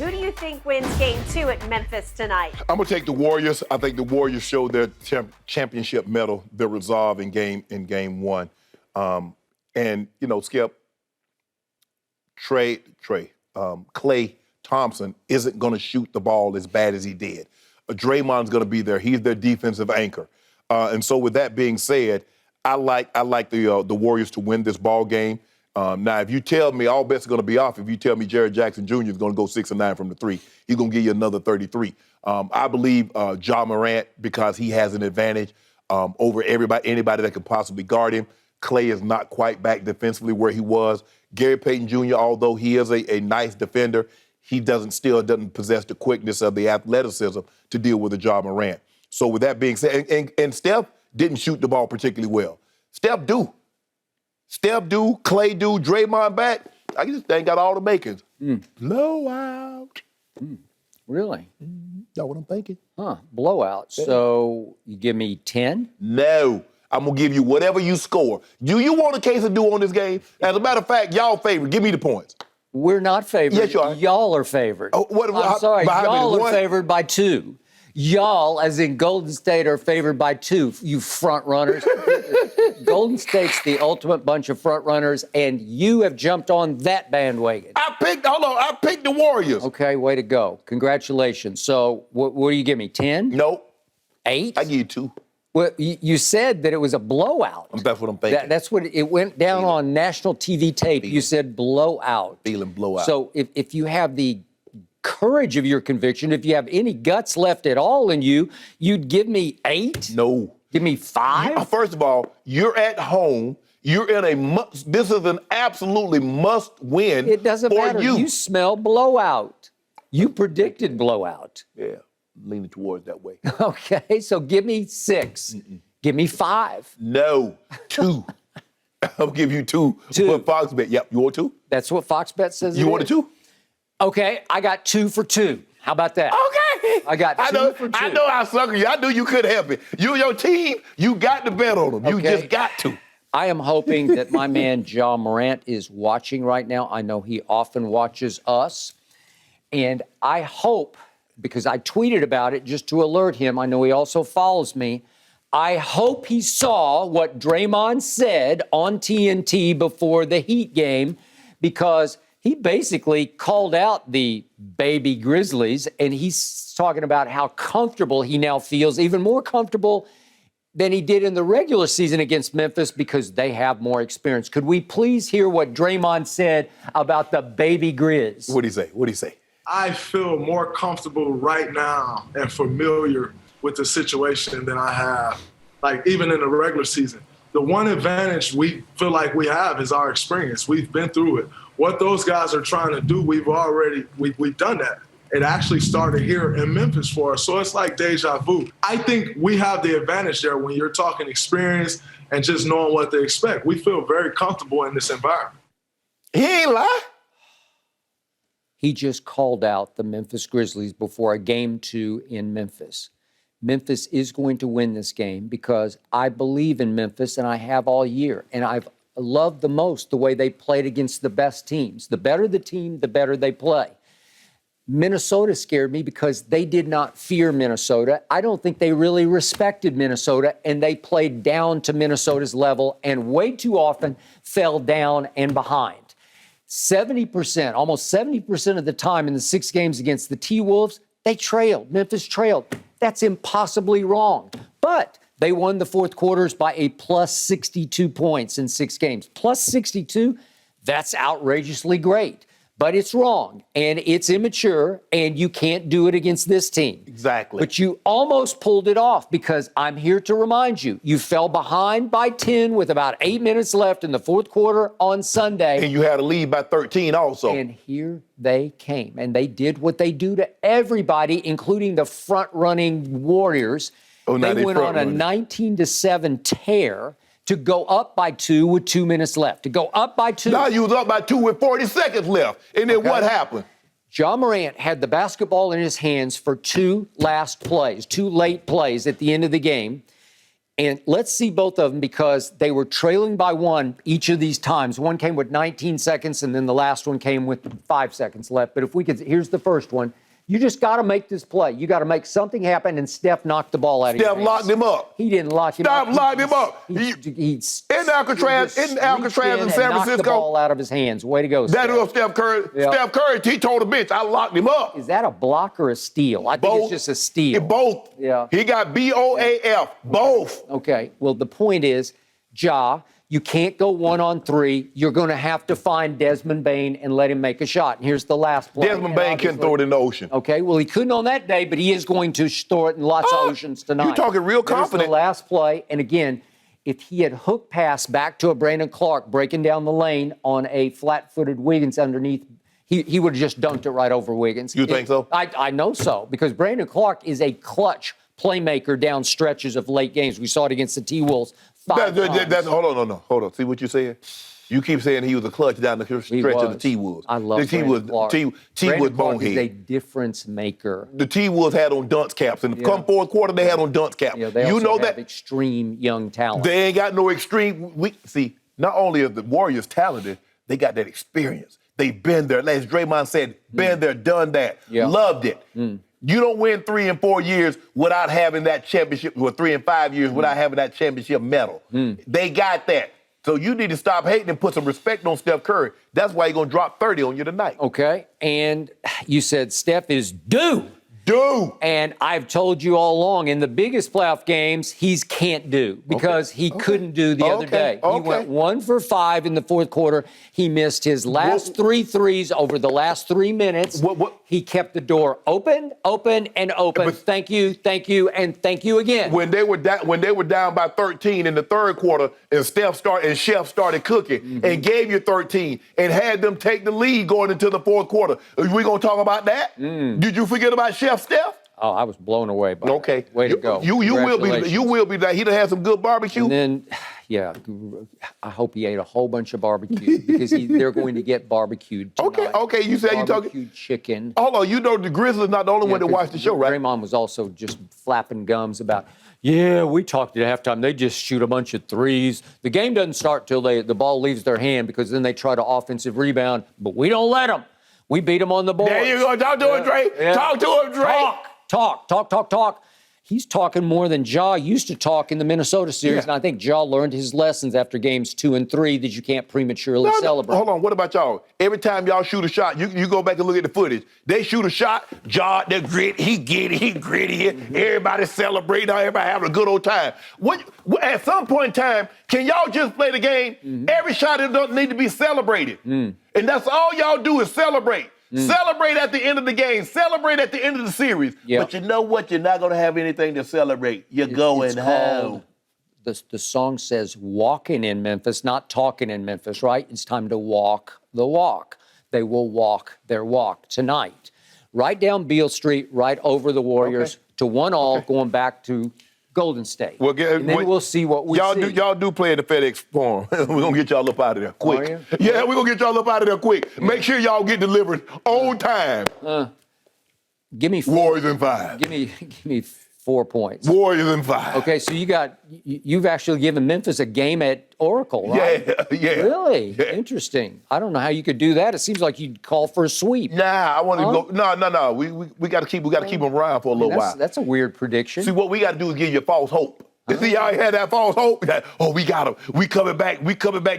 Who do you think wins Game 2 at Memphis tonight? I'm going to take the Warriors. I think the Warriors showed their championship medal, their resolve in game 1. And, you know, Skip, Klay Thompson isn't going to shoot the ball as bad as he did. Draymond's going to be there. He's their defensive anchor. And so with that being said, I like the Warriors to win this ball game. Now, if you tell me all bets are going to be off, if you tell me Jared Jackson Jr. is going to go 6 of 9 from the 3, he's going to give you another 33. I believe Ja Morant, because he has an advantage over anybody that could possibly guard him. Klay is not quite back defensively where he was. Gary Payton Jr., although he is a nice defender, he still doesn't possess the quickness of the athleticism to deal with a Ja Morant. So with that being said, and Steph didn't shoot the ball particularly well. Steph do, Klay do, Draymond back. I just think got all the makings. Blowout. Really? That's what I'm thinking. Blowout. Yeah. So you give me 10? No. I'm going to give you whatever you score. Do you want a case of do on this game? As a matter of fact, y'all favored. Give me the points. We're not favored. Yes, you are. Y'all are favored. Oh, I'm sorry. Y'all are favored favored by 2. Y'all, as in Golden State, are favored by 2, you front runners. Golden State's the ultimate bunch of front runners, and you have jumped on that bandwagon. I picked the Warriors. Okay, way to go. Congratulations. So what do you give me, 10? Nope. 8? I give you 2. Well, you said that it was a blowout. That's what I'm thinking. That's what it went down on national TV tape. You said blowout. Feeling blowout. So if you have the courage of your conviction, if you have any guts left at all in you, you'd give me 8? No. Give me 5? First of all, you're at home. You're in this is an absolutely must win. It doesn't for matter. You smell blowout. You predicted blowout. Yeah, leaning towards that way. Okay, so give me 6. Give me 5. No, 2. I'll give you 2. 2. For Fox Bet. Yep, you want 2? That's what Fox Bet says. You want a 2? Okay, I got 2 for 2. How about that? Okay. I got 2 for 2. I know I sucker you. I knew you couldn't help it. You and your team, you got to bet on them. You just got to. I am hoping that my man Ja Morant is watching right now. I know he often watches us. And I hope, because I tweeted about it just to alert him, I know he also follows me, I hope he saw what Draymond said on TNT before the Heat game, because he basically called out the baby Grizzlies, and he's talking about how comfortable he now feels, even more comfortable than he did in the regular season against Memphis, because they have more experience. Could we please hear what Draymond said about the baby Grizz? What'd he say? I feel more comfortable right now and familiar with the situation than I have, like even in the regular season. The one advantage we feel like we have is our experience. We've been through it. What those guys are trying to do, we've done that. It actually started here in Memphis for us. So it's like deja vu. I think we have the advantage there when you're talking experience and just knowing what to expect. We feel very comfortable in this environment. He ain't lie. He just called out the Memphis Grizzlies before a Game 2 in Memphis. Memphis is going to win this game because I believe in Memphis, and I have all year. And I've loved the most the way they played against the best teams. The better the team, the better they play. Minnesota scared me because they did not fear Minnesota. I don't think they really respected Minnesota, and they played down to Minnesota's level and way too often fell down and behind. 70%, almost 70% of the time in the 6 games against the T-Wolves, they trailed. Memphis trailed. That's impossibly wrong. But they won the fourth quarters by a plus 62 points in 6 games. Plus 62, that's outrageously great. But it's wrong, and it's immature, and you can't do it against this team. Exactly. But you almost pulled it off, because I'm here to remind you, you fell behind by 10 with about 8 minutes left in the fourth quarter on Sunday. And you had a lead by 13 also. And here they came, and they did what they do to everybody, including the front-running Warriors. They went on a 19-7 tear to go up by 2 with 2 minutes left. To go up by 2. Now you was up by 2 with 40 seconds left. And then what happened? Ja Morant had the basketball in his hands for 2 last plays, 2 late plays at the end of the game. And let's see both of them because they were trailing by one each of these times. One came with 19 seconds, and then the last one came with 5 seconds left. But if we could, here's the first one. You just got to make this play. You got to make something happen, and Steph knocked the ball out of his hands. Steph locked him up. He didn't lock him up. Stop locking him up. In Alcatraz in San Francisco. Knocked the ball out of his hands. Way to go, Steph. That was Steph Curry. Yep. Steph Curry, he told the bench, I locked him up. Is that a block or a steal? I think it's just a steal. Both. Yeah. He got BOAF. Both. Okay. Well, the point is, Ja, you can't go 1-on-3. You're going to have to find Desmond Bane and let him make a shot. And here's the last play. Desmond Bane couldn't throw it in the ocean. Okay. Well, he couldn't on that day, but he is going to throw it in lots of oceans tonight. You're talking real Here's confident. the last play. And again, if he had hook pass back to a Brandon Clark breaking down the lane on a flat-footed Wiggins underneath, he would have just dunked it right over Wiggins. You think so? I know so, because Brandon Clark is a clutch playmaker down stretches of late games. We saw it against the T-Wolves 5 times. Hold on. See what you're saying? You keep saying he was a clutch down the stretch of the T-Wolves. I love Brandon Clark. T-Wolves Brandon Clark bonehead. is a difference maker. The T-Wolves had on dunce caps. In the come fourth quarter, they had on dunce caps. Yeah, they also have extreme young talent. They ain't got no extreme. See, not only are the Warriors talented, they got that experience. They've been there. As Draymond said, been there, done that, loved it. You don't win 3 and 4 years without having that championship, or 3 and 5 years without having that championship medal. They got that. So you need to stop hating and put some respect on Steph Curry. That's why he's going to drop 30 on you tonight. Okay. And you said Steph is due. And I've told you all along, in the biggest playoff games, he can't do because he couldn't do the other day. He went 1 for 5 in the fourth quarter. He missed his last 3 threes over the last 3 minutes. He kept the door open, and open. But thank you, and thank you again. When they were down by 13 in the third quarter, and Chef started cooking and gave you 13 and had them take the lead going into the fourth quarter. Are we gonna talk about that? Did you forget about Chef Steph? Oh, I was blown away by that. Way to go. You will be that. He done had some good barbecue. And then, I hope he ate a whole bunch of barbecue because they're going to get barbecued tonight. Okay. You said you talking barbecued chicken. Hold on, you know the Grizzlies not the only one that watched the show, right? Draymond was also just flapping gums about, we talked at halftime. They just shoot a bunch of threes. The game doesn't start till the ball leaves their hand because then they try to offensive rebound, but we don't let them. We beat them on the board. There you go. Talk to him, Dre. Yeah. Talk to him, Dre. Talk. He's talking more than Ja used to talk in the Minnesota series, and I think Ja learned his lessons after games 2 and 3 that you can't prematurely celebrate. Hold on, what about y'all? Every time y'all shoot a shot, you go back and look at the footage. They shoot a shot, Ja, they're gritty, he gritty. Everybody celebrating, everybody having a good old time. At some point in time, can y'all just play the game? Every shot, it doesn't need to be celebrated. And that's all y'all do is celebrate. Celebrate at the end of the game. Celebrate at the end of the series. But you know what? You're not going to have anything to celebrate. You're going home. The song says walking in Memphis, not talking in Memphis, right? It's time to walk the walk. They will walk their walk tonight. Right down Beale Street, right over the Warriors to 1-1, going back to Golden State. And then we'll see what we see. Y'all do play in the FedEx Forum. We're going to get y'all up out of there quick. Yeah, we're going to get y'all up out of there quick. Make sure y'all get delivered on time. Give me Warriors in 5. Give me 4 points. Warriors in 5. Okay, so you've actually given Memphis a game at Oracle, right? Yeah. Really? Yeah. Interesting. I don't know how you could do that. It seems like you'd call for a sweep. Nah, I want to go. No. We got to keep them around for a little while. That's a weird prediction. See, what we got to do is give you false hope. See, y'all had that false hope. We got them. We coming back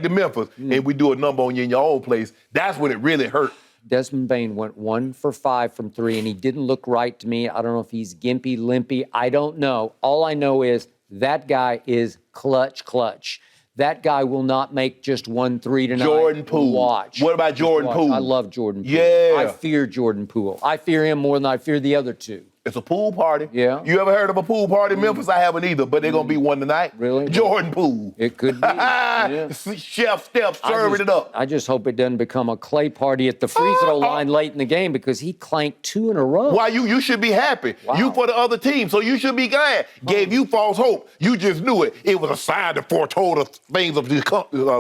to Memphis, and we do a number on you in your own place. That's when it really hurt. Desmond Bane went 1 for 5 from 3, and he didn't look right to me. I don't know if he's gimpy, limpy. I don't know. All I know is that guy is clutch. That guy will not make just 1 3 tonight. Jordan Poole. Watch. What about Jordan Poole? I love Jordan Poole. Yeah. I fear Jordan Poole. I fear him more than I fear the other two. It's a pool party. Yeah. You ever heard of a pool party in Memphis? I haven't either, but they're going to be one tonight. Really? Jordan Poole. It could be. Yeah. Chef Steph serving it up. I just hope it doesn't become a clay party at the free throw line late in the game because he clanked 2 in a row. Why, you should be happy. Wow. You for the other team, so you should be glad. Gave you false hope. You just knew it. It was a sign that foretold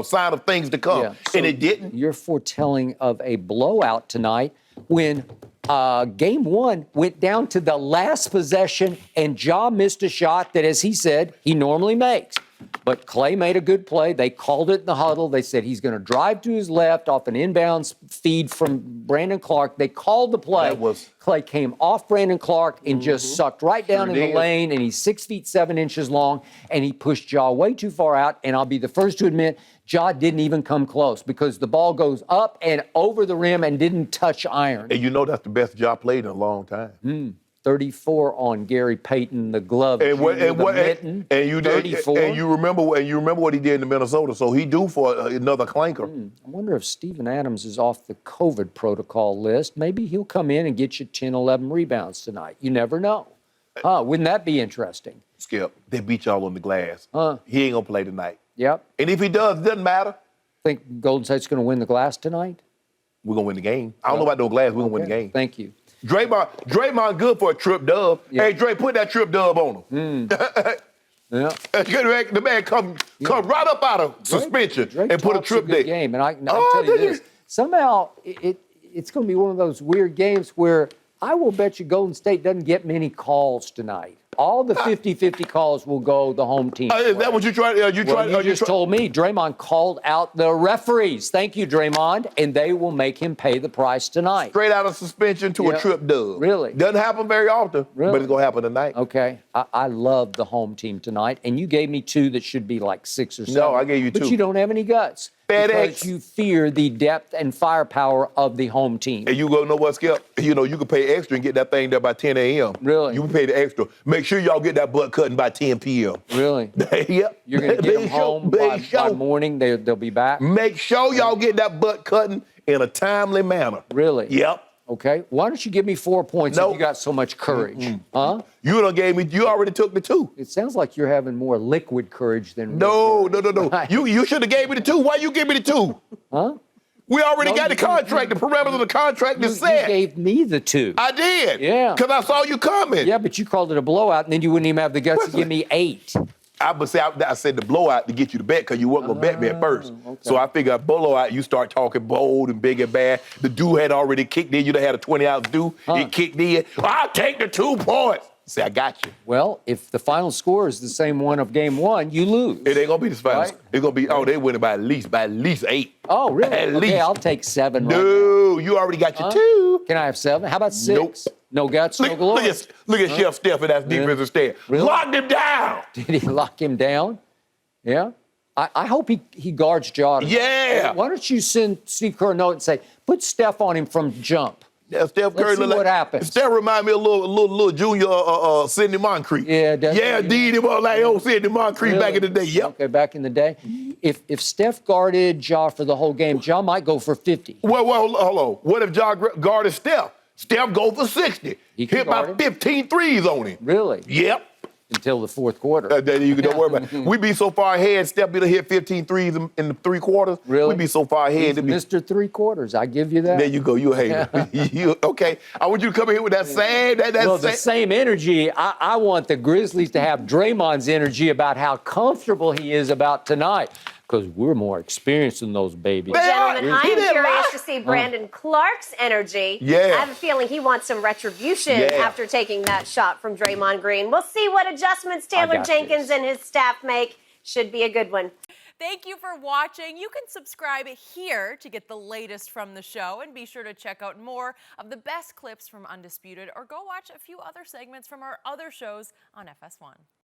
sign of things to come, Yeah. So and it didn't. You're foretelling of a blowout tonight when Game one went down to the last possession, and Ja missed a shot that, as he said, he normally makes. But Clay made a good play. They called it in the huddle. They said he's going to drive to his left off an inbounds feed from Brandon Clark. They called the play. Clay came off Brandon Clark and just sucked right down in the lane, and he's 6 feet 7 inches long, and he pushed Ja way too far out. And I'll be the first to admit, Ja didn't even come close because the ball goes up and over the rim and didn't touch iron. And you know that's the best Ja played in a long time. 34 on Gary Payton, the glove, and you 34. And you remember what he did in Minnesota. So he due for another clanker. I wonder if Steven Adams is off the COVID protocol list. Maybe he'll come in and get you 10, 11 rebounds tonight. You never know. Wouldn't that be interesting? Skip, they beat y'all on the glass. He ain't gonna play tonight. Yep. And if he does, it doesn't matter. Think Golden State's going to win the glass tonight? We're gonna win the game. I don't know about no glass. We're gonna win the game. Thank you. Draymond good for a trip dub. Yeah. Hey, Dre, put that trip dub on him. Yeah. The man come right up out of suspension and put a trip there. Game, and I tell you this, somehow it's going to be one of those weird games where I will bet you Golden State doesn't get many calls tonight. All the 50-50 calls will go the home team. Is that what you tried? You just told me Draymond called out the referees. Thank you, Draymond, and they will make him pay the price tonight. Straight out of suspension to a trip dub. Really? Doesn't happen very often, but it's going to happen tonight. Okay. I love the home team tonight, and you gave me 2 that should be like 6 or 7. No, I gave you 2. But you don't have any guts. Because you fear the depth and firepower of the home team. And you go, know what, Skip? You know, you can pay extra and get that thing there by 10 a.m. Really? You can pay the extra. Make sure y'all get that butt cutting by 10 p.m. Really? Yep. You're going to get them home by morning? They'll be back? Make sure y'all get that butt cutting in a timely manner. Really? Yep. Okay. Why don't you give me 4 points if you got so much courage? Huh? You already took the 2. It sounds like you're having more liquid courage than No. You should have gave me the 2. Why you give me the 2? Huh? We already got the contract. The parameters of the contract is set. You gave me the 2. I did. Yeah. Because I saw you coming. Yeah, but you called it a blowout, and then you wouldn't even have the guts to give me 8. I said the blowout to get you to bet because you weren't going to bet me at first. Okay. So I figured blowout, you start talking bold and big and bad. The dew had already kicked in. You'd have had a 20-ounce dew. It kicked in. I'll take the 2 points. Say, I got you. Well, if the final score is the same one of game 1, you lose. It ain't going to be the final. Right? It's going to be, they winning by at least 8. Oh, really? At okay, least. I'll take 7 right now. No, you already got your 2. Can I have 7? How about 6? Nope. No guts, no glory. Look at Chef Steph and that defensive stand. Really? Locked him down. Did he lock him down? Yeah. I hope he guards Ja. Yeah. Why don't you send Steve Kerr a note and say, put Steph on him from jump. Yeah, Steph Curry. Let's see what happens. Steph remind me of little junior Sidney Moncrief. Yeah, definitely. Yeah, did him like old Sidney Moncrief back in the day. Yep. Okay, back in the day. If Steph guarded Ja for the whole game, Ja might go for 50. Well, hold on. What if Ja guarded Steph? Steph go for 60. He can hit guard about 15 threes on him. Really? Yep. Until the fourth quarter. You don't worry about it. We be so far ahead, Steph be to hit 15 threes in the 3 quarters. Really? We be so far ahead. He's Mr. 3 quarters. I give you that. There you go. You a hater. Okay. I want you to come in here with that same. The same energy. I want the Grizzlies to have Draymond's energy about how comfortable he is about tonight. Because we're more experienced than those babies. Gentlemen, I am curious to see Brandon Clark's energy. Yeah. I have a feeling he wants some retribution after taking that shot from Draymond Green. We'll see what adjustments Taylor Jenkins and his staff make. Should be a good one. Thank you for watching. You can subscribe here to get the latest from the show, and be sure to check out more of the best clips from Undisputed, or go watch a few other segments from our other shows on FS1.